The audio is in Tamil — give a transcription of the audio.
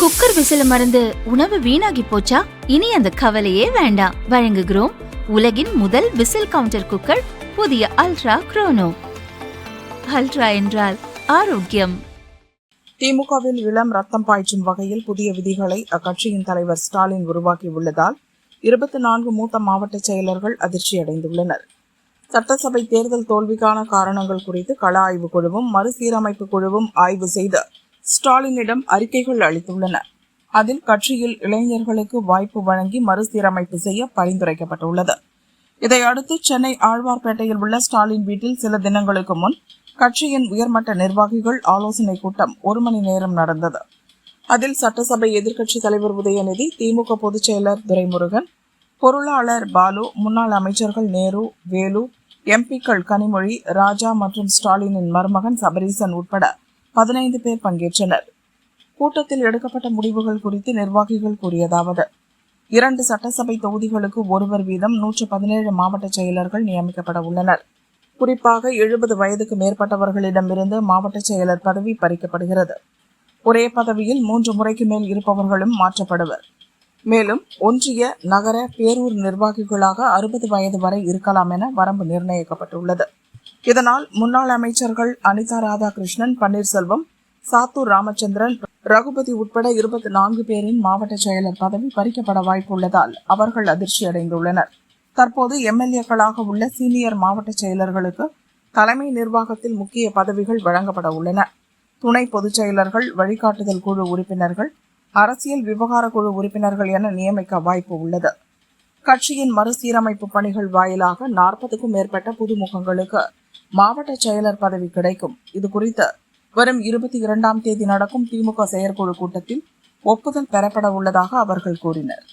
குக்கர் விசில மறந்து உணவு வீணாகி போச்சா? இனி அந்த கவலையே வேண்டாம். வழங்குகிறோம் உலகின் முதல் விசில் கவுண்டர் குக்கர், புதிய அல்ட்ரா குரோனோ. அல்ட்ரா என்றால் ஆரோக்கியம். திமுகவில் இளம் ரத்தம் பாய்ச்சும் வகையில் புதிய விதிகளை அக்கட்சியின் தலைவர் ஸ்டாலின் உருவாக்கியுள்ளதால் 24 மூத்த மாவட்ட செயலர்கள் அதிர்ச்சியடைந்துள்ளனர். சட்டசபை தேர்தல் தோல்விக்கான காரணங்கள் குறித்து கள ஆய்வு குழுவும் மறுசீரமைப்பு குழுவும் ஆய்வு செய்து ஸ்டாலினிடம் அறிக்கைகள் அளித்துள்ளன. அதில் கட்சியில் இளைஞர்களுக்கு வாய்ப்பு வழங்கி மறுசீரமைப்பு செய்ய பரிந்துரைக்கப்பட்டுள்ளது. இதையடுத்து சென்னை ஆழ்வார்பேட்டையில் உள்ள ஸ்டாலின் வீட்டில் சில தினங்களுக்கு முன் கட்சியின் உயர்மட்ட நிர்வாகிகள் ஆலோசனை கூட்டம் 1 மணி நேரம் நடந்தது. அதில் சட்டசபை எதிர்க்கட்சித் தலைவர் உதயநிதி, திமுக பொதுச் செயலர் துரைமுருகன், பொருளாளர் பாலு, முன்னாள் அமைச்சர்கள் நேரு, வேலு, எம்பிக்கள் கனிமொழி, ராஜா மற்றும் ஸ்டாலினின் மருமகன் சபரீசன் உட்பட 15 பேர் பங்கேற்றனர். கூட்டத்தில் எடுக்கப்பட்ட முடிவுகள் குறித்து நிர்வாகிகள் கூறியதாவது: 2 சட்டசபை தொகுதிகளுக்கு ஒருவர் வீதம் 117 மாவட்ட செயலர்கள் நியமிக்கப்பட உள்ளனர். குறிப்பாக 70 வயதுக்கு மேற்பட்டவர்களிடமிருந்து மாவட்ட செயலர் பதவி பறிக்கப்படுகிறது. ஒரே பதவியில் 3 முறைக்கு மேல் இருப்பவர்களும் மாற்றப்படுவர். மேலும் ஒன்றிய, நகர, பேரூர் நிர்வாகிகளாக 60 வயது வரை இருக்கலாம் என வரம்பு நிர்ணயிக்கப்பட்டுள்ளது. இதனால் முன்னாள் அமைச்சர்கள் அனிதா ராதாகிருஷ்ணன், பன்னீர்செல்வம், சாத்தூர் ராமச்சந்திரன், ரகுபதி உட்பட 24 பேரின் மாவட்ட செயலர் பதவி பறிக்கப்பட வாய்ப்புள்ளதால் அவர்கள் அதிர்ச்சியடைந்துள்ளனர். தற்போது எம்எல்ஏக்களாக உள்ள சீனியர் மாவட்ட செயலர்களுக்கு தலைமை நிர்வாகத்தில் முக்கிய பதவிகள் வழங்கப்பட உள்ளன. துணை பொதுச் செயலர்கள், வழிகாட்டுதல் குழு உறுப்பினர்கள், அரசியல் விவகார குழு உறுப்பினர்கள் என நியமிக்க வாய்ப்பு உள்ளது. கட்சியின் மறுசீரமைப்பு பணிகள் வாயிலாக 40க்கும் மேற்பட்ட புதுமுகங்களுக்கு மாவட்ட செயலர் பதவி கிடைக்கும். இதுகுறித்து வரும் 22ஆம் தேதி நடக்கும் திமுக செயற்குழு கூட்டத்தில் ஒப்புதல் பெறப்பட உள்ளதாக அவர்கள் கூறினர்.